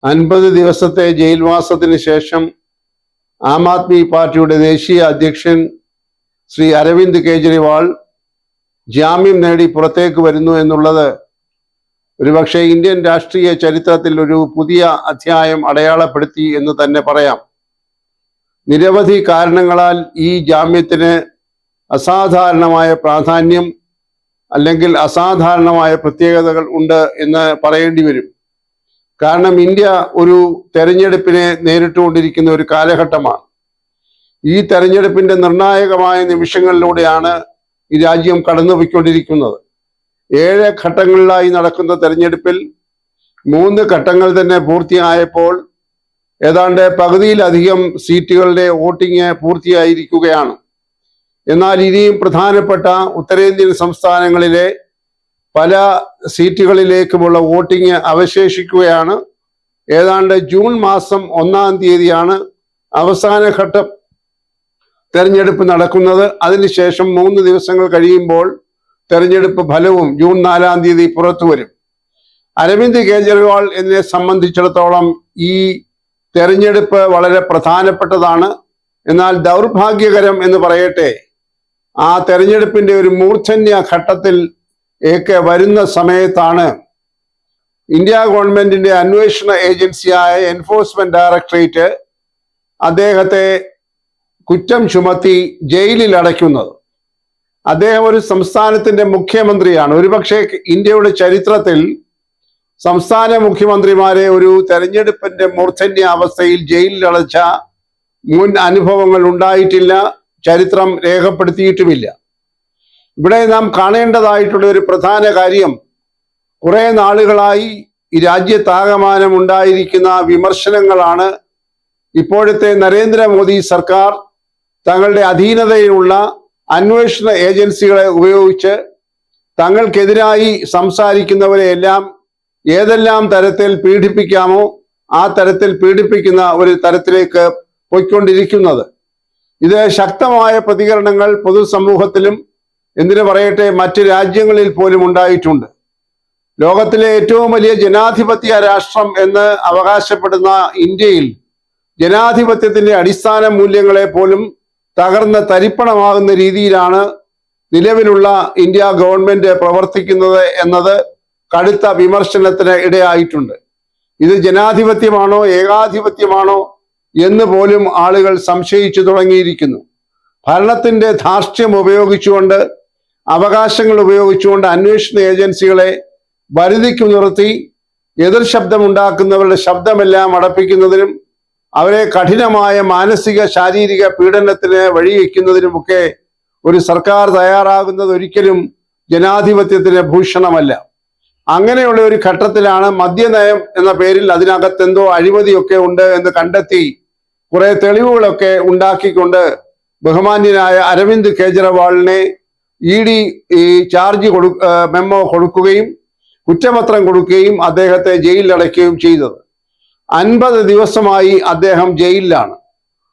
50 ദിവസത്തെ ജയിൽവാസത്തിന് ശേഷം ആം ആദ്മി പാർട്ടിയുടെ ദേശീയ അധ്യക്ഷൻ ശ്രീ അരവിന്ദ് കെജ്രിവാൾ ജാമ്യം നേടി പുറത്തേക്ക് വരുന്നു എന്നുള്ളത് ഒരുപക്ഷെ ഇന്ത്യൻ രാഷ്ട്രീയ ചരിത്രത്തിൽ ഒരു പുതിയ അധ്യായം അടയാളപ്പെടുത്തി എന്ന് തന്നെ പറയാം. നിരവധി കാരണങ്ങളാൽ ഈ ജാമ്യത്തിന് അസാധാരണമായ പ്രാധാന്യം അല്ലെങ്കിൽ അസാധാരണമായ പ്രത്യേകതകൾ ഉണ്ട് എന്ന് പറയേണ്ടി വരും. കാരണം ഇന്ത്യ ഒരു തെരഞ്ഞെടുപ്പിനെ നേരിട്ടുകൊണ്ടിരിക്കുന്ന ഒരു കാലഘട്ടമാണ്. ഈ തെരഞ്ഞെടുപ്പിന്റെ നിർണായകമായ നിമിഷങ്ങളിലൂടെയാണ് ഈ രാജ്യം കടന്നുപോയിക്കൊണ്ടിരിക്കുന്നത്. 7 ഘട്ടങ്ങളിലായി നടക്കുന്ന തെരഞ്ഞെടുപ്പിൽ 3 ഘട്ടങ്ങൾ തന്നെ പൂർത്തിയായപ്പോൾ ഏതാണ്ട് പകുതിയിലധികം സീറ്റുകളുടെ വോട്ടിംഗ് പൂർത്തിയായിരിക്കുകയാണ്. എന്നാൽ ഇനിയും പ്രധാനപ്പെട്ട ഉത്തരേന്ത്യൻ സംസ്ഥാനങ്ങളിലെ പല സീറ്റുകളിലേക്കുമുള്ള വോട്ടിംഗ് അവശേഷിക്കുകയാണ്. ഏതാണ്ട് ജൂൺ മാസം 1-ാം തീയതിയാണ് അവസാന ഘട്ടം തെരഞ്ഞെടുപ്പ് നടക്കുന്നത്. അതിനുശേഷം 3 ദിവസങ്ങൾ കഴിയുമ്പോൾ തെരഞ്ഞെടുപ്പ് ഫലവും ജൂൺ 4-ാം തീയതി പുറത്തു വരും. അരവിന്ദ് കെജ്രിവാൾ എന്നെ സംബന്ധിച്ചിടത്തോളം ഈ തെരഞ്ഞെടുപ്പ് വളരെ പ്രധാനപ്പെട്ടതാണ്. എന്നാൽ ദൗർഭാഗ്യകരം എന്ന് പറയട്ടെ, ആ തെരഞ്ഞെടുപ്പിന്റെ ഒരു മൂർധന്യ ഘട്ടത്തിൽ വരുന്ന സമയത്താണ് ഇന്ത്യ ഗവൺമെന്റിന്റെ അന്വേഷണ ഏജൻസിയായ എൻഫോഴ്സ്മെന്റ് ഡയറക്ടറേറ്റ് അദ്ദേഹത്തെ കുറ്റം ചുമത്തി ജയിലിൽ അടയ്ക്കുന്നത്. അദ്ദേഹം ഒരു സംസ്ഥാനത്തിന്റെ മുഖ്യമന്ത്രിയാണ്. ഒരുപക്ഷെ ഇന്ത്യയുടെ ചരിത്രത്തിൽ സംസ്ഥാന മുഖ്യമന്ത്രിമാരെ ഒരു തെരഞ്ഞെടുപ്പിന്റെ മൂർധന്യ അവസ്ഥയിൽ ജയിലിൽ അടച്ച മുൻ അനുഭവങ്ങൾ ഉണ്ടായിട്ടില്ല, ചരിത്രം രേഖപ്പെടുത്തിയിട്ടുമില്ല. ഇവിടെ നാം കാണേണ്ടതായിട്ടുള്ള ഒരു പ്രധാന കാര്യം, കുറെ നാളുകളായി ഈ രാജ്യത്താകമാനം ഉണ്ടായിരിക്കുന്ന വിമർശനങ്ങളാണ്. ഇപ്പോഴത്തെ നരേന്ദ്രമോദി സർക്കാർ തങ്ങളുടെ അധീനതയിലുള്ള അന്വേഷണ ഏജൻസികളെ ഉപയോഗിച്ച് തങ്ങൾക്കെതിരായി സംസാരിക്കുന്നവരെയെല്ലാം ഏതെല്ലാം തരത്തിൽ പീഡിപ്പിക്കാമോ ആ തരത്തിൽ പീഡിപ്പിക്കുന്ന ഒരു തരത്തിലേക്ക് പോയിക്കൊണ്ടിരിക്കുന്നത്. ഇത് ശക്തമായ പ്രതികരണങ്ങൾ പൊതുസമൂഹത്തിലും എന്തിനു പറയട്ടെ മറ്റ് രാജ്യങ്ങളിൽ പോലും ഉണ്ടായിട്ടുണ്ട്. ലോകത്തിലെ ഏറ്റവും വലിയ ജനാധിപത്യ രാഷ്ട്രം എന്ന് അവകാശപ്പെടുന്ന ഇന്ത്യയിൽ ജനാധിപത്യത്തിന്റെ അടിസ്ഥാന മൂല്യങ്ങളെ പോലും തകർന്ന് തരിപ്പണമാകുന്ന രീതിയിലാണ് നിലവിലുള്ള ഇന്ത്യ ഗവൺമെന്റ് പ്രവർത്തിക്കുന്നത് എന്നത് കടുത്ത വിമർശനത്തിന് ഇടയായിട്ടുണ്ട്. ഇത് ജനാധിപത്യമാണോ ഏകാധിപത്യമാണോ എന്ന് പോലും ആളുകൾ സംശയിച്ചു തുടങ്ങിയിരിക്കുന്നു. ഭരണത്തിന്റെ ധാർഷ്ട്യം ഉപയോഗിച്ചുകൊണ്ട്, അവകാശങ്ങൾ ഉപയോഗിച്ചുകൊണ്ട് അന്വേഷണ ഏജൻസികളെ വരുതിക്കു നിർത്തി എതിർ ശബ്ദമുണ്ടാക്കുന്നവരുടെ ശബ്ദമെല്ലാം അടപ്പിക്കുന്നതിനും അവരെ കഠിനമായ മാനസിക ശാരീരിക പീഡനത്തിന് വഴിവെക്കുന്നതിനുമൊക്കെ ഒരു സർക്കാർ തയ്യാറാകുന്നത് ഒരിക്കലും ജനാധിപത്യത്തിന് ഭൂഷണമല്ല. അങ്ങനെയുള്ള ഒരു ഘട്ടത്തിലാണ് മദ്യനയം എന്ന പേരിൽ അതിനകത്തെന്തോ അഴിമതിയൊക്കെ ഉണ്ട് എന്ന് കണ്ടെത്തി കുറെ തെളിവുകളൊക്കെ ഉണ്ടാക്കിക്കൊണ്ട് ബഹുമാന്യനായ അരവിന്ദ് കെജ്രിവാളിനെ ED മെമ്മോ കൊടുക്കുകയും കുറ്റപത്രം കൊടുക്കുകയും അദ്ദേഹത്തെ ജയിലിലടയ്ക്കുകയും ചെയ്തത്. 50 ദിവസമായി അദ്ദേഹം ജയിലിലാണ്.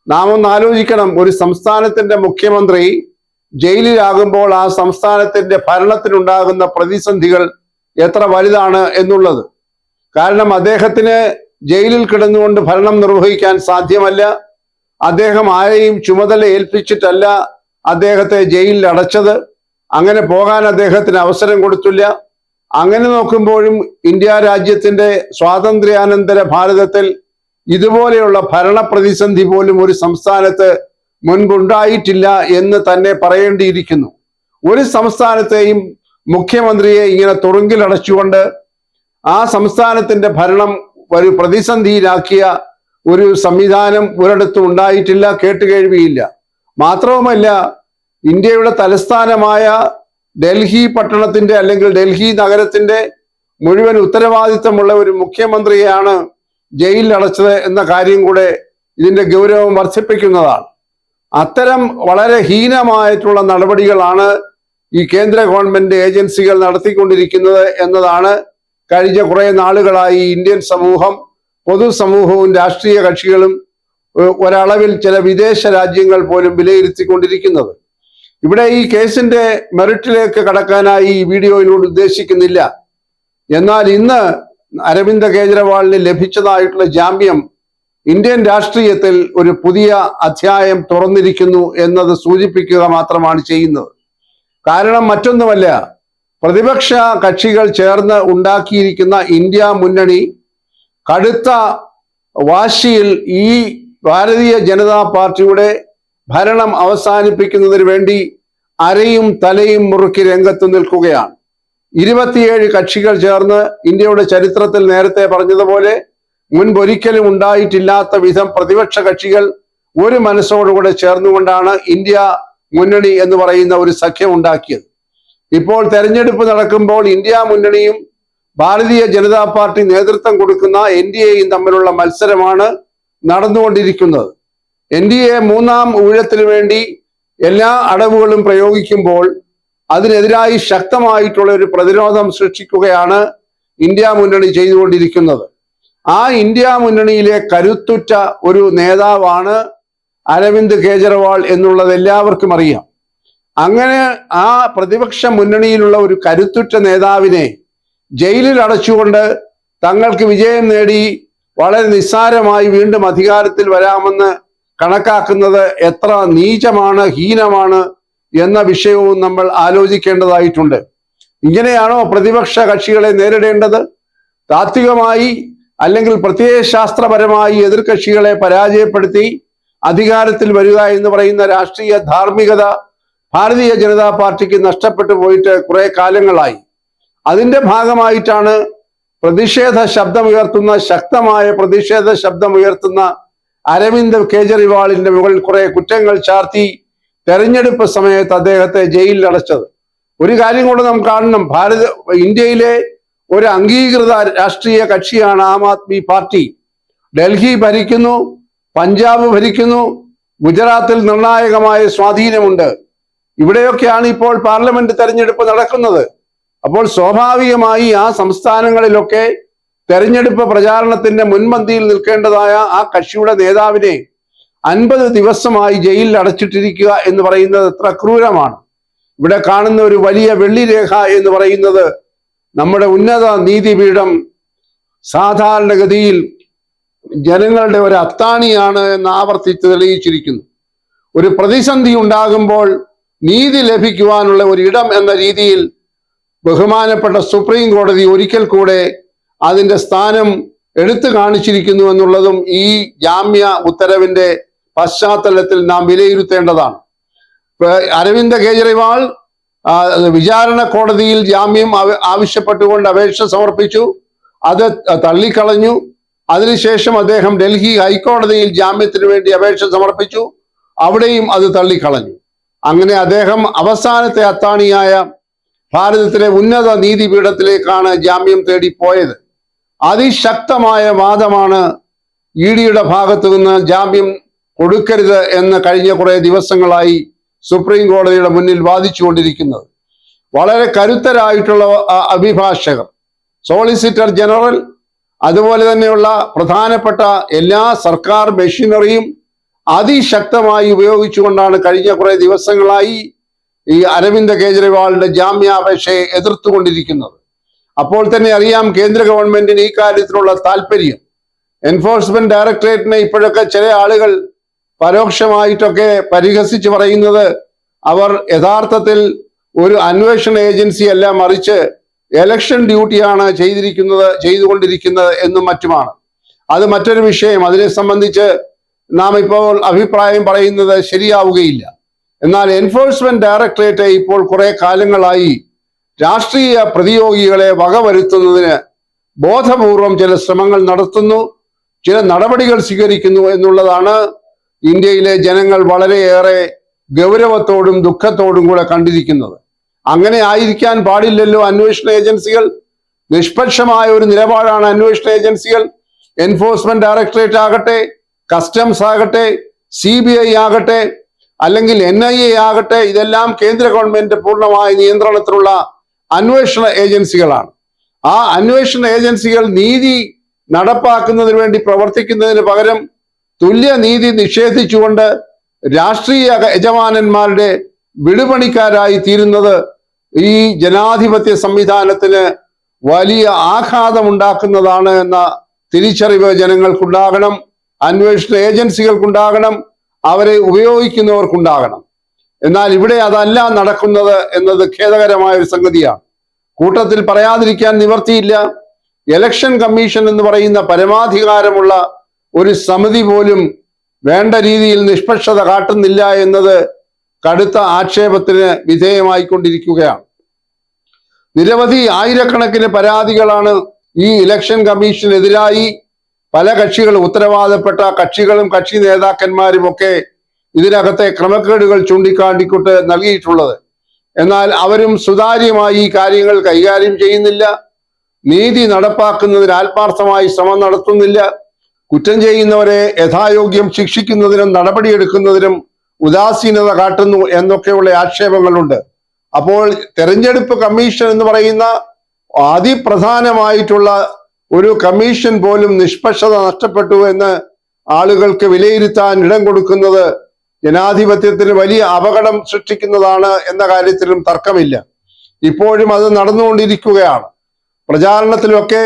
നാം ഒന്ന് ആലോചിക്കണം, ഒരു സംസ്ഥാനത്തിന്റെ മുഖ്യമന്ത്രി ജയിലിലാകുമ്പോൾ ആ സംസ്ഥാനത്തിന്റെ ഭരണത്തിനുണ്ടാകുന്ന പ്രതിസന്ധികൾ എത്ര വലുതാണ് എന്നുള്ളത്. കാരണം അദ്ദേഹത്തിന് ജയിലിൽ കിടന്നുകൊണ്ട് ഭരണം നിർവഹിക്കാൻ സാധ്യമല്ല. അദ്ദേഹം ആരെയും ചുമതല ഏൽപ്പിച്ചിട്ടല്ല അദ്ദേഹത്തെ ജയിലിൽ അടച്ചത്. അങ്ങനെ പോകാൻ അദ്ദേഹത്തിന് അവസരം കൊടുത്തില്ല. അങ്ങനെ നോക്കുമ്പോഴും ഇന്ത്യ രാജ്യത്തിന്റെ സ്വാതന്ത്ര്യാനന്തര ഭാരതത്തിൽ ഇതുപോലെയുള്ള ഭരണ പ്രതിസന്ധി പോലും ഒരു സംസ്ഥാനത്ത് മുൻപുണ്ടായിട്ടില്ല എന്ന് തന്നെ പറയേണ്ടിയിരിക്കുന്നു. ഒരു സംസ്ഥാനത്തെയും മുഖ്യമന്ത്രിയെ ഇങ്ങനെ തുറുങ്കിലടച്ചുകൊണ്ട് ആ സംസ്ഥാനത്തിന്റെ ഭരണം ഒരു പ്രതിസന്ധിയിലാക്കിയ ഒരു സംവിധാനം ഒരിടത്തും ഉണ്ടായിട്ടില്ല, കേട്ടുകേഴ്വിയില്ല. മാത്രവുമല്ല, ഇന്ത്യയുടെ തലസ്ഥാനമായ ഡൽഹി പട്ടണത്തിന്റെ അല്ലെങ്കിൽ ഡൽഹി നഗരത്തിന്റെ മുഴുവൻ ഉത്തരവാദിത്തമുള്ള ഒരു മുഖ്യമന്ത്രിയെയാണ് ജയിലിൽ അടച്ചത് എന്ന കാര്യം കൂടെ ഇതിന്റെ ഗൗരവം വർദ്ധിപ്പിക്കുന്നതാണ്. അത്തരം വളരെ ഹീനമായിട്ടുള്ള നടപടികളാണ് ഈ കേന്ദ്ര ഗവൺമെന്റ് ഏജൻസികൾ നടത്തിക്കൊണ്ടിരിക്കുന്നത് എന്നതാണ് കഴിഞ്ഞ കുറെ നാളുകളായി ഇന്ത്യൻ സമൂഹം, പൊതുസമൂഹവും രാഷ്ട്രീയ കക്ഷികളും ഒരളവിൽ ചില വിദേശ രാജ്യങ്ങൾ പോലും വിലയിരുത്തിക്കൊണ്ടിരിക്കുന്നത്. ഇവിടെ ഈ കേസിന്റെ മെറിറ്റിലേക്ക് കടക്കാനായി ഈ വീഡിയോയിലൂടെ ഉദ്ദേശിക്കുന്നില്ല. എന്നാൽ ഇന്ന് അരവിന്ദ് കെജ്രിവാളിന് ലഭിച്ചതായിട്ടുള്ള ജാമ്യം ഇന്ത്യൻ രാഷ്ട്രീയത്തിൽ ഒരു പുതിയ അധ്യായം തുറന്നിരിക്കുന്നു എന്നത് സൂചിപ്പിക്കുക മാത്രമാണ് ചെയ്യുന്നത്. കാരണം മറ്റൊന്നുമല്ല, പ്രതിപക്ഷ കക്ഷികൾ ചേർന്ന് ഉണ്ടാക്കിയിരിക്കുന്ന ഇന്ത്യ മുന്നണി കടുത്ത വാശിയിൽ ഈ ഭാരതീയ ജനതാ പാർട്ടിയുടെ ഭരണം അവസാനിപ്പിക്കുന്നതിന് വേണ്ടി അരയും തലയും മുറുക്കി രംഗത്ത് നിൽക്കുകയാണ്. 27 കക്ഷികൾ ചേർന്ന് ഇന്ത്യയുടെ ചരിത്രത്തിൽ നേരത്തെ പറഞ്ഞതുപോലെ മുൻപൊരിക്കലും ഉണ്ടായിട്ടില്ലാത്ത വിധം പ്രതിപക്ഷ കക്ഷികൾ ഒരു മനസ്സോടുകൂടെ ചേർന്നുകൊണ്ടാണ് ഇന്ത്യ മുന്നണി എന്ന് പറയുന്ന ഒരു സഖ്യം ഉണ്ടാക്കിയത്. ഇപ്പോൾ തെരഞ്ഞെടുപ്പ് നടക്കുമ്പോൾ ഇന്ത്യ മുന്നണിയും ഭാരതീയ ജനതാ പാർട്ടി നേതൃത്വം കൊടുക്കുന്ന NDAയും തമ്മിലുള്ള മത്സരമാണ് നടന്നുകൊണ്ടിരിക്കുന്നത്. NDA മൂന്നാം ഊഴത്തിന് വേണ്ടി എല്ലാ അടവുകളും പ്രയോഗിക്കുമ്പോൾ അതിനെതിരായി ശക്തമായിട്ടുള്ള ഒരു പ്രതിരോധം സൃഷ്ടിക്കുകയാണ് ഇന്ത്യ മുന്നണി ചെയ്തുകൊണ്ടിരിക്കുന്നത്. ആ ഇന്ത്യ മുന്നണിയിലെ കരുത്തുറ്റ ഒരു നേതാവാണ് അരവിന്ദ് കെജ്രിവാൾ എന്നുള്ളത് എല്ലാവർക്കും അറിയാം. അങ്ങനെ ആ പ്രതിപക്ഷ മുന്നണിയിലുള്ള ഒരു കരുത്തുറ്റ നേതാവിനെ ജയിലിൽ അടച്ചുകൊണ്ട് തങ്ങൾക്ക് വിജയം നേടി വളരെ നിസ്സാരമായി വീണ്ടും അധികാരത്തിൽ വരാമെന്ന് കണക്കാക്കുന്നത് എത്ര നീചമാണ്, ഹീനമാണ് എന്ന വിഷയവും നമ്മൾ ആലോചിക്കേണ്ടതായിട്ടുണ്ട്. ഇങ്ങനെയാണോ പ്രതിപക്ഷ കക്ഷികളെ നേരിടേണ്ടത്? താത്വികമായി അല്ലെങ്കിൽ പ്രത്യയശാസ്ത്രപരമായി എതിർകക്ഷികളെ പരാജയപ്പെടുത്തി അധികാരത്തിൽ വരിക എന്ന് പറയുന്ന രാഷ്ട്രീയ ധാർമ്മികത ഭാരതീയ ജനതാ പാർട്ടിക്ക് നഷ്ടപ്പെട്ടു പോയിട്ട് കുറെ കാലങ്ങളായി. അതിന്റെ ഭാഗമായിട്ടാണ് ശക്തമായ പ്രതിഷേധ ശബ്ദമുയർത്തുന്ന അരവിന്ദ് കെജ്രിവാളിന്റെ മുകളിൽ കുറെ കുറ്റങ്ങൾ ചാർത്തി തെരഞ്ഞെടുപ്പ് സമയത്ത് അദ്ദേഹത്തെ ജയിലിൽ അടച്ചത്. ഒരു കാര്യം കൂടെ നാം കാണണം, ഇന്ത്യയിലെ ഒരു അംഗീകൃത രാഷ്ട്രീയ കക്ഷിയാണ് ആം ആദ്മി പാർട്ടി. ഡൽഹി ഭരിക്കുന്നു, പഞ്ചാബ് ഭരിക്കുന്നു, ഗുജറാത്തിൽ നിർണായകമായ സ്വാധീനമുണ്ട്. ഇവിടെയൊക്കെയാണ് ഇപ്പോൾ പാർലമെന്റ് തെരഞ്ഞെടുപ്പ് നടക്കുന്നത്. അപ്പോൾ സ്വാഭാവികമായി ആ സംസ്ഥാനങ്ങളിലൊക്കെ തെരഞ്ഞെടുപ്പ് പ്രചാരണത്തിന്റെ മുൻപന്തിയിൽ നിൽക്കേണ്ടതായ ആ കക്ഷിയുടെ നേതാവിനെ 50 ദിവസമായി ജയിലിൽ അടച്ചിട്ടിരിക്കുക എന്ന് പറയുന്നത് എത്ര ക്രൂരമാണ്. ഇവിടെ കാണുന്ന ഒരു വലിയ വെള്ളിരേഖ എന്ന് പറയുന്നത് നമ്മുടെ ഉന്നത നീതിപീഠം സാധാരണഗതിയിൽ ജനങ്ങളുടെ ഒരു അത്താണിയാണ് എന്ന് ആവർത്തിച്ച് തെളിയിച്ചിരിക്കുന്നു. ഒരു പ്രതിസന്ധി ഉണ്ടാകുമ്പോൾ നീതി ലഭിക്കുവാനുള്ള ഒരു ഇടം എന്ന രീതിയിൽ ബഹുമാനപ്പെട്ട സുപ്രീം കോടതി ഒരിക്കൽ കൂടെ അതിന്റെ സ്ഥാനം എടുത്തു കാണിച്ചിരിക്കുന്നു എന്നുള്ളതും ഈ ജാമ്യ ഉത്തരവിന്റെ പശ്ചാത്തലത്തിൽ നാം വിലയിരുത്തേണ്ടതാണ്. അരവിന്ദ് കെജ്രിവാൾ വിചാരണ കോടതിയിൽ ജാമ്യം ആവശ്യപ്പെട്ടുകൊണ്ട് അപേക്ഷ സമർപ്പിച്ചു, അത് തള്ളിക്കളഞ്ഞു. അതിനുശേഷം അദ്ദേഹം ഡൽഹി ഹൈക്കോടതിയിൽ ജാമ്യത്തിന് വേണ്ടി അപേക്ഷ സമർപ്പിച്ചു, അവിടെയും അത് തള്ളിക്കളഞ്ഞു. അങ്ങനെ അദ്ദേഹം അവസാനത്തെ അത്താണിയായ ഭാരതത്തിലെ ഉന്നത നീതിപീഠത്തിലേക്കാണ് ജാമ്യം തേടി പോയത്. അതിശക്തമായ വാദമാണ് EDയുടെ ഭാഗത്തു നിന്ന് ജാമ്യം കൊടുക്കരുത് എന്ന് കഴിഞ്ഞ കുറെ ദിവസങ്ങളായി സുപ്രീം കോടതിയുടെ മുന്നിൽ വാദിച്ചുകൊണ്ടിരിക്കുന്നത്. വളരെ കരുത്തരായിട്ടുള്ള അഭിഭാഷകർ, സോളിസിറ്റർ ജനറൽ, അതുപോലെ തന്നെയുള്ള പ്രധാനപ്പെട്ട എല്ലാ സർക്കാർ മെഷീനറിയും അതിശക്തമായി ഉപയോഗിച്ചുകൊണ്ടാണ് കഴിഞ്ഞ കുറെ ദിവസങ്ങളായി ഈ അരവിന്ദ് കെജ്രിവാളിന്റെ ജാമ്യാപേക്ഷയെ എതിർത്തുകൊണ്ടിരിക്കുന്നത്. അപ്പോൾ തന്നെ അറിയാം കേന്ദ്ര ഗവൺമെന്റിന് ഈ കാര്യത്തിലുള്ള താല്പര്യം. എൻഫോഴ്സ്മെന്റ് ഡയറക്ടറേറ്റിനെ ഇപ്പോഴൊക്കെ ചില ആളുകൾ പരോക്ഷമായിട്ടൊക്കെ പരിഹസിച്ച് പറയുന്നത് അവർ യഥാർത്ഥത്തിൽ ഒരു അന്വേഷണ ഏജൻസി അല്ല, മറിച്ച് എലക്ഷൻ ഡ്യൂട്ടിയാണ് ചെയ്തുകൊണ്ടിരിക്കുന്നത് എന്നും മറ്റുമാണ്. അത് മറ്റൊരു വിഷയം. അതിനെ സംബന്ധിച്ച് നാം ഇപ്പോൾ അഭിപ്രായം പറയുന്നത് ശരിയാവുകയില്ല. എന്നാൽ എൻഫോഴ്സ്മെന്റ് ഡയറക്ടറേറ്റ് ഇപ്പോൾ കുറെ കാലങ്ങളായി രാഷ്ട്രീയ പ്രതിയോഗികളെ വകവരുത്തുന്നതിന് ബോധപൂർവം ചില ശ്രമങ്ങൾ നടത്തുന്നു, ചില നടപടികൾ സ്വീകരിക്കുന്നു എന്നുള്ളതാണ് ഇന്ത്യയിലെ ജനങ്ങൾ വളരെയേറെ ഗൗരവത്തോടും ദുഃഖത്തോടും കൂടെ കണ്ടിരിക്കുന്നത്. അങ്ങനെ ആയിരിക്കാൻ പാടില്ലല്ലോ. അന്വേഷണ ഏജൻസികൾ നിഷ്പക്ഷമായ ഒരു നിലപാടാണ് അന്വേഷണ ഏജൻസികൾ. എൻഫോഴ്സ്മെന്റ് ഡയറക്ടറേറ്റ് ആകട്ടെ, കസ്റ്റംസ് ആകട്ടെ, CBI ആകട്ടെ, അല്ലെങ്കിൽ NIA ആകട്ടെ, ഇതെല്ലാം കേന്ദ്ര ഗവൺമെന്റ് പൂർണ്ണമായ നിയന്ത്രണത്തിലുള്ള അന്വേഷണ ഏജൻസികളാണ്. ആ അന്വേഷണ ഏജൻസികൾ നീതി നടപ്പാക്കുന്നതിന് വേണ്ടി പ്രവർത്തിക്കുന്നതിന് പകരം തുല്യ നീതി നിഷേധിച്ചുകൊണ്ട് രാഷ്ട്രീയ യജമാനന്മാരുടെ വിടുപണിക്കാരായി തീരുന്നത് ഈ ജനാധിപത്യ സംവിധാനത്തിന് വലിയ ആഘാതമുണ്ടാക്കുന്നതാണ് എന്ന തിരിച്ചറിവ് ജനങ്ങൾക്കുണ്ടാകണം, അന്വേഷണ ഏജൻസികൾക്കുണ്ടാകണം, അവരെ ഉപയോഗിക്കുന്നവർക്കുണ്ടാകണം. എന്നാൽ ഇവിടെ അതല്ല നടക്കുന്നത് എന്നത് ഖേദകരമായ ഒരു സംഗതിയാണ്. കൂട്ടത്തിൽ പറയാതിരിക്കാൻ നിവർത്തിയില്ല. ഇലക്ഷൻ കമ്മീഷൻ എന്ന് പറയുന്ന പരമാധികാരമുള്ള ഒരു സമിതി പോലും വേണ്ട രീതിയിൽ നിഷ്പക്ഷത കാട്ടുന്നില്ല എന്നത് കടുത്ത ആക്ഷേപത്തിന് വിധേയമായിക്കൊണ്ടിരിക്കുകയാണ്. നിരവധി ആയിരക്കണക്കിന് പരാതികളാണ് ഈ ഇലക്ഷൻ കമ്മീഷനെതിരായി പല കക്ഷികളും, ഉത്തരവാദപ്പെട്ട കക്ഷികളും കക്ഷി നേതാക്കന്മാരും ഒക്കെ ഇതിനകത്തെ ക്രമക്കേടുകൾ ചൂണ്ടിക്കാട്ടിക്കൊണ്ട് നൽകിയിട്ടുള്ളത്. എന്നാൽ അവരും സുതാര്യമായി ഈ കാര്യങ്ങൾ കൈകാര്യം ചെയ്യുന്നില്ല, നീതി നടപ്പാക്കുന്നതിന് ആത്മാർത്ഥമായി ശ്രമം നടത്തുന്നില്ല, കുറ്റം ചെയ്യുന്നവരെ യഥായോഗ്യം ശിക്ഷിക്കുന്നതിനും നടപടിയെടുക്കുന്നതിനും ഉദാസീനത കാട്ടുന്നു എന്നൊക്കെയുള്ള ആക്ഷേപങ്ങളുണ്ട്. അപ്പോൾ തെരഞ്ഞെടുപ്പ് കമ്മീഷൻ എന്ന് പറയുന്ന അതിപ്രധാനമായിട്ടുള്ള ഒരു കമ്മീഷൻ പോലും നിഷ്പക്ഷത നഷ്ടപ്പെട്ടു എന്ന് ആളുകൾക്ക് വിലയിരുത്താൻ ഇടം കൊടുക്കുന്നത് ജനാധിപത്യത്തിന് വലിയ അപകടം സൃഷ്ടിക്കുന്നതാണ് എന്ന കാര്യത്തിലും തർക്കമില്ല. ഇപ്പോഴും അത് നടന്നുകൊണ്ടിരിക്കുകയാണ്. പ്രചാരണത്തിലൊക്കെ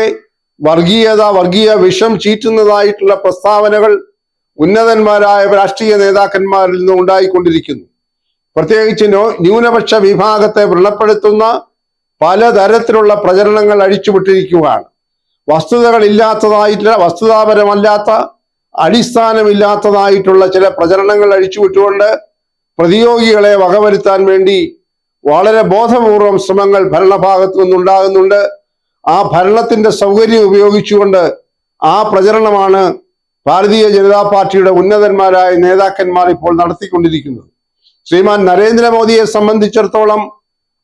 വർഗീയ വിഷം ചീറ്റുന്നതായിട്ടുള്ള പ്രസ്താവനകൾ ഉന്നതന്മാരായ രാഷ്ട്രീയ നേതാക്കന്മാരിൽ നിന്ന് ഉണ്ടായിക്കൊണ്ടിരിക്കുന്നു. പ്രത്യേകിച്ച് ന്യൂനപക്ഷ വിഭാഗത്തെ വ്രണപ്പെടുത്തുന്ന പലതരത്തിലുള്ള പ്രചരണങ്ങൾ അഴിച്ചുവിട്ടിരിക്കുകയാണ്. വസ്തുതാപരമല്ലാത്ത, അടിസ്ഥാനമില്ലാത്തതായിട്ടുള്ള ചില പ്രചരണങ്ങൾ അഴിച്ചുവിട്ടുകൊണ്ട് പ്രതിയോഗികളെ വകവരുത്താൻ വേണ്ടി വളരെ ബോധപൂർവം ശ്രമങ്ങൾ ഭരണഭാഗത്തു നിന്നുണ്ടാകുന്നുണ്ട്. ആ ഭരണത്തിന്റെ സൗകര്യം ഉപയോഗിച്ചുകൊണ്ട് ആ പ്രചരണമാണ് ഭാരതീയ ജനതാ പാർട്ടിയുടെ ഉന്നതന്മാരായ നേതാക്കന്മാർ ഇപ്പോൾ നടത്തിക്കൊണ്ടിരിക്കുന്നത്. ശ്രീമാൻ നരേന്ദ്രമോദിയെ സംബന്ധിച്ചിടത്തോളം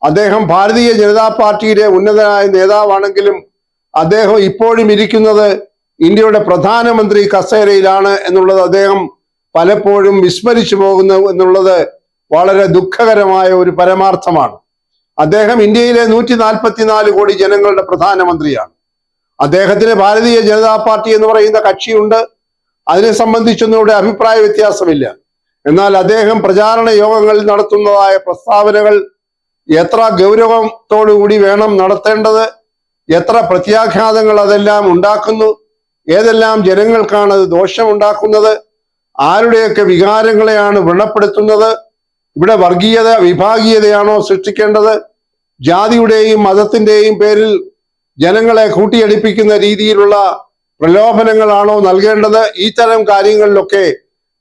അദ്ദേഹം ഭാരതീയ ജനതാ പാർട്ടിയുടെ ഉന്നതനായ നേതാവാണെങ്കിലും അദ്ദേഹം ഇപ്പോഴും ഇരിക്കുന്നത് ഇന്ത്യയുടെ പ്രധാനമന്ത്രി കസേരയിലാണ് എന്നുള്ളത് അദ്ദേഹം പലപ്പോഴും വിസ്മരിച്ചു പോകുന്നു എന്നുള്ളത് വളരെ ദുഃഖകരമായ ഒരു പരമാർത്ഥമാണ്. അദ്ദേഹം ഇന്ത്യയിലെ 144 കോടി ജനങ്ങളുടെ പ്രധാനമന്ത്രിയാണ്. അദ്ദേഹത്തിന് ഭാരതീയ ജനതാ പാർട്ടി എന്ന് പറയുന്ന കക്ഷിയുണ്ട്. അതിനെ സംബന്ധിച്ചൊന്നും ഇവിടെ അഭിപ്രായ വ്യത്യാസമില്ല. എന്നാൽ അദ്ദേഹം പ്രചാരണ യോഗങ്ങളിൽ നടത്തുന്നതായ പ്രസ്താവനകൾ എത്ര ഗൗരവത്തോടുകൂടി വേണം നടത്തേണ്ടത്, എത്ര പ്രത്യാഘാതങ്ങൾ അതെല്ലാം ഉണ്ടാക്കുന്നു, ഏതെല്ലാം ജനങ്ങൾക്കാണ് അത് ദോഷമുണ്ടാക്കുന്നത്, ആരുടെയൊക്കെ വികാരങ്ങളെയാണ് വ്രണപ്പെടുത്തുന്നത്, ഇവിടെ വർഗീയത വിഭാഗീയതയാണോ സൃഷ്ടിക്കേണ്ടത്, ജാതിയുടെയും മതത്തിന്റെയും പേരിൽ ജനങ്ങളെ കൂട്ടിയടിപ്പിക്കുന്ന രീതിയിലുള്ള പ്രലോഭനങ്ങളാണോ നൽകേണ്ടത്, ഇത്തരം കാര്യങ്ങളിലൊക്കെ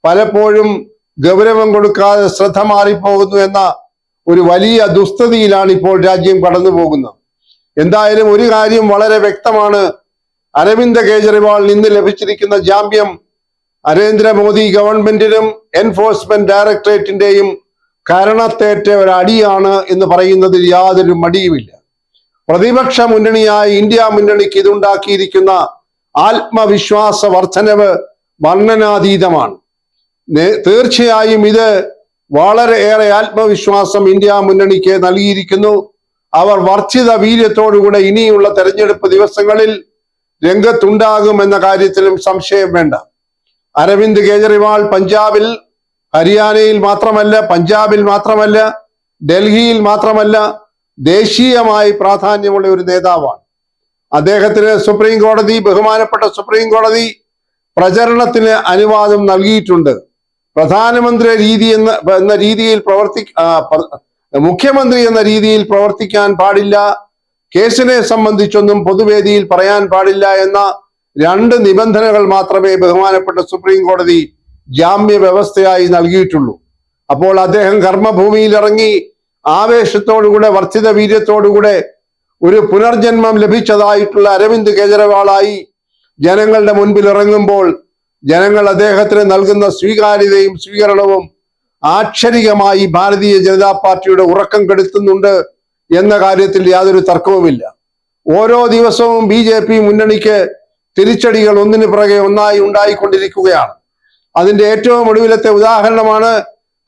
പലപ്പോഴും ഗൗരവം കൊടുക്കാതെ ശ്രദ്ധ മാറിപ്പോകുന്നു എന്ന ഒരു വലിയ ദുസ്ഥിതിയിലാണ് ഇപ്പോൾ രാജ്യം കടന്നു പോകുന്നത്. എന്തായാലും ഒരു കാര്യം വളരെ വ്യക്തമാണ്. അരവിന്ദ് കെജ്രിവാളിന് ഇന്ന് ലഭിച്ചിരിക്കുന്ന ജാമ്യം നരേന്ദ്രമോദി ഗവൺമെന്റിനും എൻഫോഴ്സ്മെന്റ് ഡയറക്ടറേറ്റിന്റെയും കരണത്തേറ്റ ഒരു അടിയാണ് എന്ന് പറയുന്നതിൽ യാതൊരു മടിയുമില്ല. പ്രതിപക്ഷ മുന്നണിയായ ഇന്ത്യ മുന്നണിക്ക് ഇതുണ്ടാക്കിയിരിക്കുന്ന ആത്മവിശ്വാസ വർധനവ് വർണ്ണനാതീതമാണ്. തീർച്ചയായും ഇത് വളരെ ഏറെ ആത്മവിശ്വാസം ഇന്ത്യ മുന്നണിക്ക് നൽകിയിരിക്കുന്നു. അവർ വർദ്ധിത വീര്യത്തോടുകൂടെ ഇനിയുള്ള തെരഞ്ഞെടുപ്പ് ദിവസങ്ങളിൽ രംഗത്തുണ്ടാകും എന്ന കാര്യത്തിലും സംശയം വേണ്ട. അരവിന്ദ് കെജ്രിവാൾ പഞ്ചാബിൽ, ഹരിയാനയിൽ മാത്രമല്ല, പഞ്ചാബിൽ മാത്രമല്ല, ഡൽഹിയിൽ മാത്രമല്ല, ദേശീയമായി പ്രാധാന്യമുള്ള ഒരു നേതാവാണ്. അദ്ദേഹത്തിന് സുപ്രീം കോടതി, ബഹുമാനപ്പെട്ട സുപ്രീം കോടതി പ്രചരണത്തിന് അനുവാദം നൽകിയിട്ടുണ്ട്. പ്രധാനമന്ത്രി എന്ന രീതിയിൽ മുഖ്യമന്ത്രി എന്ന രീതിയിൽ പ്രവർത്തിക്കാൻ പാടില്ല, കേസിനെ സംബന്ധിച്ചൊന്നും പൊതുവേദിയിൽ പറയാൻ പാടില്ല എന്ന 2 നിബന്ധനകൾ മാത്രമേ ബഹുമാനപ്പെട്ട സുപ്രീം കോടതി ജാമ്യ വ്യവസ്ഥയായി നൽകിയിട്ടുള്ളൂ. അപ്പോൾ അദ്ദേഹം കർമ്മഭൂമിയിൽ ഇറങ്ങി ആവേശത്തോടുകൂടെ, വർദ്ധിത വീര്യത്തോടുകൂടെ ഒരു പുനർജന്മം ലഭിച്ചതായിട്ടുള്ള അരവിന്ദ് കെജ്രിവാളായി ജനങ്ങളുടെ മുൻപിൽ ഇറങ്ങുമ്പോൾ ജനങ്ങൾ അദ്ദേഹത്തിന് നൽകുന്ന സ്വീകാര്യതയും സ്വീകരണവും ആക്ഷരികമായി ഭാരതീയ ജനതാ പാർട്ടിയുടെ ഉറക്കം കെടുത്തുന്നുണ്ട് എന്ന കാര്യത്തിൽ യാതൊരു തർക്കവുമില്ല. ഓരോ ദിവസവും BJP മുന്നണിക്ക് തിരിച്ചടികൾ ഒന്നിനു പുറകെ ഒന്നായി ഉണ്ടായിക്കൊണ്ടിരിക്കുകയാണ്. അതിന്റെ ഏറ്റവും ഒടുവിലത്തെ ഉദാഹരണമാണ്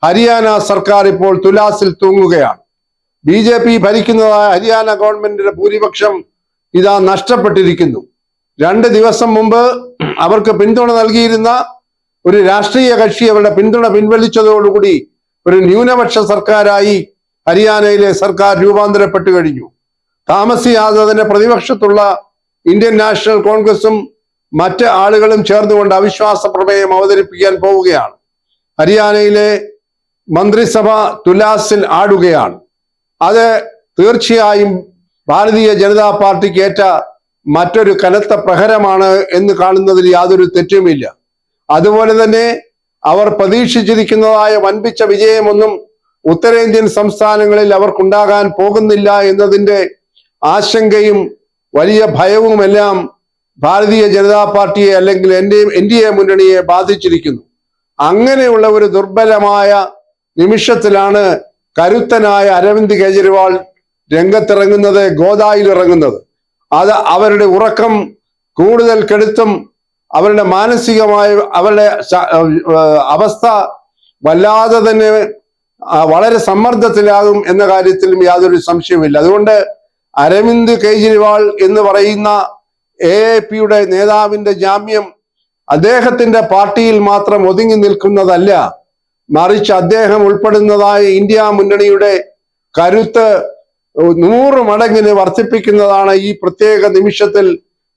ഹരിയാന സർക്കാർ ഇപ്പോൾ തുലാസിൽ തൂങ്ങുകയാണ്. BJP ഭരിക്കുന്നതായ ഹരിയാന ഗവൺമെന്റിന്റെ ഭൂരിപക്ഷം ഇതാ നഷ്ടപ്പെട്ടിരിക്കുന്നു. 2 ദിവസം മുമ്പ് അവർക്ക് പിന്തുണ നൽകിയിരുന്ന ഒരു രാഷ്ട്രീയ കക്ഷി അവരുടെ പിന്തുണ പിൻവലിച്ചതോടുകൂടി ഒരു ന്യൂനപക്ഷ സർക്കാരായി ഹരിയാനയിലെ സർക്കാർ രൂപാന്തരപ്പെട്ടു കഴിഞ്ഞു. താമസിയാതെ തന്നെ പ്രതിപക്ഷത്തുള്ള ഇന്ത്യൻ നാഷണൽ കോൺഗ്രസും മറ്റ് ആളുകളും ചേർന്നുകൊണ്ട് അവിശ്വാസ പ്രമേയം അവതരിപ്പിക്കാൻ പോവുകയാണ്. ഹരിയാനയിലെ മന്ത്രിസഭ തുലാസിൽ ആടുകയാണ്. അത് തീർച്ചയായും ഭാരതീയ ജനതാ പാർട്ടിക്ക് ഏറ്റ മറ്റൊരു കനത്ത പ്രഹരമാണ് എന്ന് കാണുന്നതിൽ യാതൊരു തെറ്റുമില്ല. അതുപോലെ തന്നെ അവർ പ്രതീക്ഷിച്ചിരിക്കുന്നതായ വൻപിച്ച വിജയമൊന്നും ഉത്തരേന്ത്യൻ സംസ്ഥാനങ്ങളിൽ അവർക്കുണ്ടാകാൻ പോകുന്നില്ല എന്നതിൻ്റെ ആശങ്കയും വലിയ ഭയവുമെല്ലാം ഭാരതീയ ജനതാ പാർട്ടിയെ അല്ലെങ്കിൽ NDA മുന്നണിയെ ബാധിച്ചിരിക്കുന്നു. അങ്ങനെയുള്ള ഒരു ദുർബലമായ നിമിഷത്തിലാണ് കരുത്തനായ അരവിന്ദ് കെജ്രിവാൾ രംഗത്തിറങ്ങുന്നത്, ഗോദായിൽ ഇറങ്ങുന്നത്. അത് അവരുടെ ഉറക്കം കൂടുതൽ കെടുത്തും അവരുടെ മാനസികമായ അവരുടെ അവസ്ഥ വല്ലാതെ തന്നെ വളരെ സമ്മർദ്ദത്തിലാകും എന്ന കാര്യത്തിലും യാതൊരു സംശയവുമില്ല. അതുകൊണ്ട് അരവിന്ദ് കെജ്രിവാൾ എന്ന് പറയുന്ന AAPയുടെ നേതാവിന്റെ ജാമ്യം അദ്ദേഹത്തിന്റെ പാർട്ടിയിൽ മാത്രം ഒതുങ്ങി നിൽക്കുന്നതല്ല, മറിച്ച് അദ്ദേഹം ഉൾപ്പെടുന്നതായ ഇന്ത്യ മുന്നണിയുടെ കരുത്ത് 100 മടങ്ങിന് വർദ്ധിപ്പിക്കുന്നതാണ് ഈ പ്രത്യേക നിമിഷത്തിൽ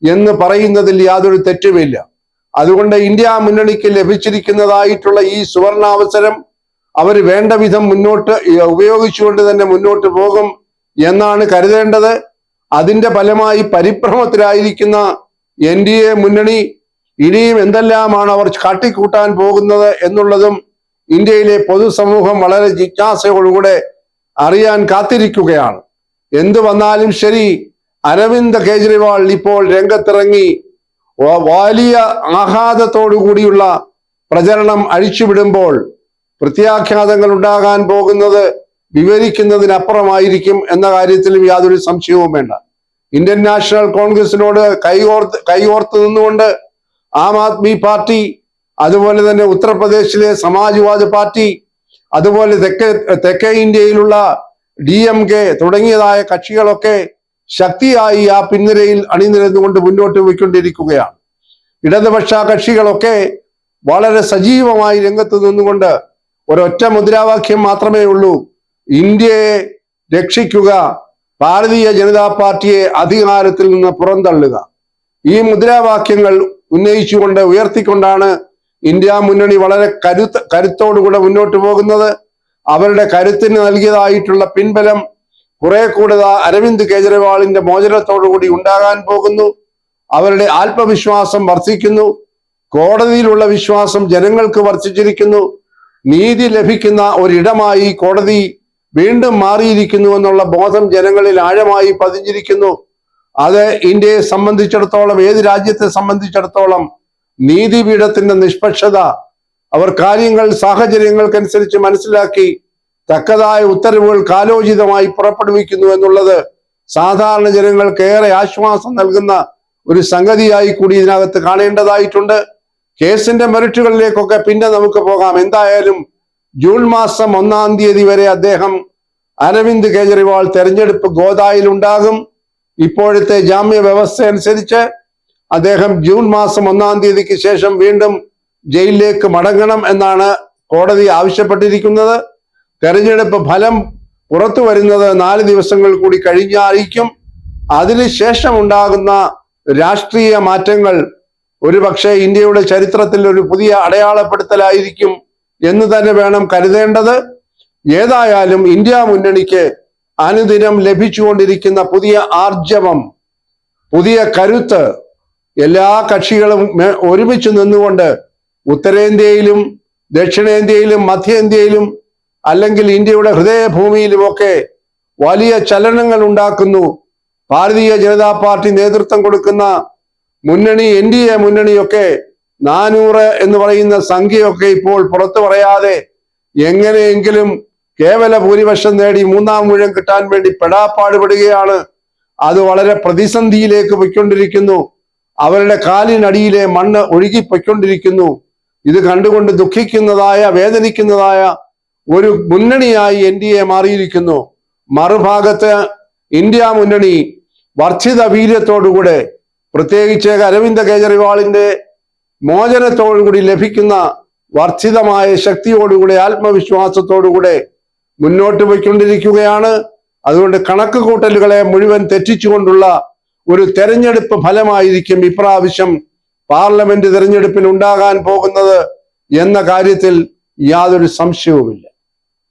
എന്ന് പറയുന്നതിൽ യാതൊരു തെറ്റുമില്ല. അതുകൊണ്ട് ഇന്ത്യ മുന്നണിക്ക് ലഭിച്ചിരിക്കുന്നതായിട്ടുള്ള ഈ സുവർണാവസരം അവർ വേണ്ട വിധം മുന്നോട്ട് ഉപയോഗിച്ചുകൊണ്ട് തന്നെ മുന്നോട്ട് പോകും എന്നാണ് കരുതേണ്ടത്. അതിന്റെ ഫലമായി പരിഭ്രമത്തിലായിരിക്കുന്ന NDA മുന്നണി ഇനിയും എന്തെല്ലാമാണ് അവർ കാട്ടിക്കൂട്ടാൻ പോകുന്നത് എന്നുള്ളതും ഇന്ത്യയിലെ പൊതുസമൂഹം വളരെ ജിജ്ഞാസയോടുകൂടെ അറിയാൻ കാത്തിരിക്കുകയാണ്. എന്തു വന്നാലും ശരി, അരവിന്ദ് കെജ്രിവാൾ ഇപ്പോൾ രംഗത്തിറങ്ങി വലിയ ആഘാതത്തോടു കൂടിയുള്ള പ്രചരണം അഴിച്ചുവിടുമ്പോൾ പ്രത്യാഘാതങ്ങൾ ഉണ്ടാകാൻ പോകുന്നത് വിവരിക്കുന്നതിനപ്പുറമായിരിക്കും എന്ന കാര്യത്തിലും യാതൊരു സംശയവും വേണ്ട. ഇന്ത്യൻ നാഷണൽ കോൺഗ്രസിനോട് കൈകോർത്ത് നിന്നുകൊണ്ട് ആം ആദ്മി പാർട്ടി, അതുപോലെ തന്നെ ഉത്തർപ്രദേശിലെ സമാജ്വാദി പാർട്ടി, അതുപോലെ തെക്കേ ഇന്ത്യയിലുള്ള DMK തുടങ്ങിയതായ കക്ഷികളൊക്കെ ശക്തിയായി ആ പിൻനിരയിൽ അണിനിരന്നുകൊണ്ട് മുന്നോട്ട് പോയിക്കൊണ്ടിരിക്കുകയാണ്. ഇടതുപക്ഷ കക്ഷികളൊക്കെ വളരെ സജീവമായി രംഗത്ത് നിന്നുകൊണ്ട് ഒരൊറ്റ മുദ്രാവാക്യം മാത്രമേ ഉള്ളൂ: ഇന്ത്യയെ രക്ഷിക്കുക, ഭാരതീയ ജനതാ പാർട്ടിയെ അധികാരത്തിൽ നിന്ന് പുറന്തള്ളുക. ഈ മുദ്രാവാക്യങ്ങൾ ഉന്നയിച്ചുകൊണ്ട് ഉയർത്തിക്കൊണ്ടാണ് ഇന്ത്യ മുന്നണി വളരെ കരുത്തോടുകൂടെ മുന്നോട്ട് പോകുന്നത്. അവരുടെ കരുത്തിന് നൽകിയതായിട്ടുള്ള പിൻബലം കുറെ കൂടെ അരവിന്ദ് കെജ്രിവാളിന്റെ മോചനത്തോടുകൂടി ഉണ്ടാകാൻ പോകുന്നു. അവരുടെ ആത്മവിശ്വാസം വർദ്ധിക്കുന്നു. കോടതിയിലുള്ള വിശ്വാസം ജനങ്ങൾക്ക് വർദ്ധിച്ചിരിക്കുന്നു. നീതി ലഭിക്കുന്ന ഒരിടമായി കോടതി വീണ്ടും മാറിയിരിക്കുന്നു എന്നുള്ള ബോധം ജനങ്ങളിൽ ആഴമായി പതിഞ്ഞിരിക്കുന്നു. അത് ഇന്ത്യയെ സംബന്ധിച്ചിടത്തോളം, ഏത് രാജ്യത്തെ സംബന്ധിച്ചിടത്തോളം നീതിപീഠത്തിന്റെ നിഷ്പക്ഷത, അവർ കാര്യങ്ങൾ സാഹചര്യങ്ങൾക്കനുസരിച്ച് മനസ്സിലാക്കി തക്കതായ ഉത്തരവുകൾ കാലോചിതമായി പുറപ്പെടുവിക്കുന്നു എന്നുള്ളത് സാധാരണ ജനങ്ങൾക്ക് ഏറെ ആശ്വാസം നൽകുന്ന ഒരു സംഗതിയായി കൂടി ഇതിനകത്ത് കാണേണ്ടതായിട്ടുണ്ട്. കേസിന്റെ മെറിറ്റുകളിലേക്കൊക്കെ പിന്നെ നമുക്ക് പോകാം. എന്തായാലും ജൂൺ മാസം 1-ാം തീയതി വരെ അരവിന്ദ് കെജ്രിവാൾ തെരഞ്ഞെടുപ്പ് ഗോദായിൽ ഉണ്ടാകും. ഇപ്പോഴത്തെ ജാമ്യ വ്യവസ്ഥ അനുസരിച്ച് അദ്ദേഹം ജൂൺ മാസം 1-ാം തീയതിക്ക് ശേഷം വീണ്ടും ജയിലിലേക്ക് മടങ്ങണം എന്നാണ് കോടതി ആവശ്യപ്പെട്ടിരിക്കുന്നത്. തെരഞ്ഞെടുപ്പ് ഫലം പുറത്തു വരുന്നത് 4 ദിവസങ്ങൾ കൂടി കഴിഞ്ഞായിരിക്കും. അതിനുശേഷം ഉണ്ടാകുന്ന രാഷ്ട്രീയ മാറ്റങ്ങൾ ഒരുപക്ഷെ ഇന്ത്യയുടെ ചരിത്രത്തിൽ ഒരു പുതിയ അടയാളപ്പെടുത്തലായിരിക്കും എന്ന് തന്നെ വേണം കരുതേണ്ടത്. ഏതായാലും ഇന്ത്യ മുന്നണിക്ക് അനുദിനം ലഭിച്ചുകൊണ്ടിരിക്കുന്ന പുതിയ ആർജവം, പുതിയ കരുത്ത്, എല്ലാ കക്ഷികളും ഒരുമിച്ച് നിന്നുകൊണ്ട് ഉത്തരേന്ത്യയിലും ദക്ഷിണേന്ത്യയിലും മധ്യേന്ത്യയിലും അല്ലെങ്കിൽ ഇന്ത്യയുടെ ഹൃദയഭൂമിയിലുമൊക്കെ വലിയ ചലനങ്ങൾ ഉണ്ടാക്കുന്നു. ഭാരതീയ ജനതാ പാർട്ടി നേതൃത്വം കൊടുക്കുന്ന മുന്നണി, NDA മുന്നണിയൊക്കെ 400 എന്ന് പറയുന്ന സംഖ്യയൊക്കെ ഇപ്പോൾ പുറത്തു പറയാതെ എങ്ങനെയെങ്കിലും കേവല ഭൂരിപക്ഷം നേടി 3-ാം ഊഴം കിട്ടാൻ വേണ്ടി പെടാപ്പാടുപെടുകയാണ്. അത് വളരെ പ്രതിസന്ധിയിലേക്ക് പോയിക്കൊണ്ടിരിക്കുന്നു. അവരുടെ കാലിനടിയിലെ മണ്ണ് ഒഴുകിപ്പോയിക്കൊണ്ടിരിക്കുന്നു. ഇത് കണ്ടുകൊണ്ട് ദുഃഖിക്കുന്നതായ, വേദനിക്കുന്നതായ ഒരു മുന്നണിയായി NDA മാറിയിരിക്കുന്നു. മറുഭാഗത്ത് ഇന്ത്യ മുന്നണി വർദ്ധിത വീര്യത്തോടുകൂടെ, പ്രത്യേകിച്ച് അരവിന്ദ് കെജ്രിവാളിന്റെ മോചനത്തോടുകൂടി ലഭിക്കുന്ന വർദ്ധിതമായ ശക്തിയോടുകൂടെ, ആത്മവിശ്വാസത്തോടുകൂടെ മുന്നോട്ട് പോയിക്കൊണ്ടിരിക്കുകയാണ്. അതുകൊണ്ട് കണക്ക് കൂട്ടലുകളെ മുഴുവൻ തെറ്റിച്ചുകൊണ്ടുള്ള ഒരു തെരഞ്ഞെടുപ്പ് ഫലമായിരിക്കും ഇപ്രാവശ്യം പാർലമെന്റ് തെരഞ്ഞെടുപ്പിൽ ഉണ്ടാകാൻ പോകുന്നത് എന്ന കാര്യത്തിൽ യാതൊരു സംശയവുമില്ല.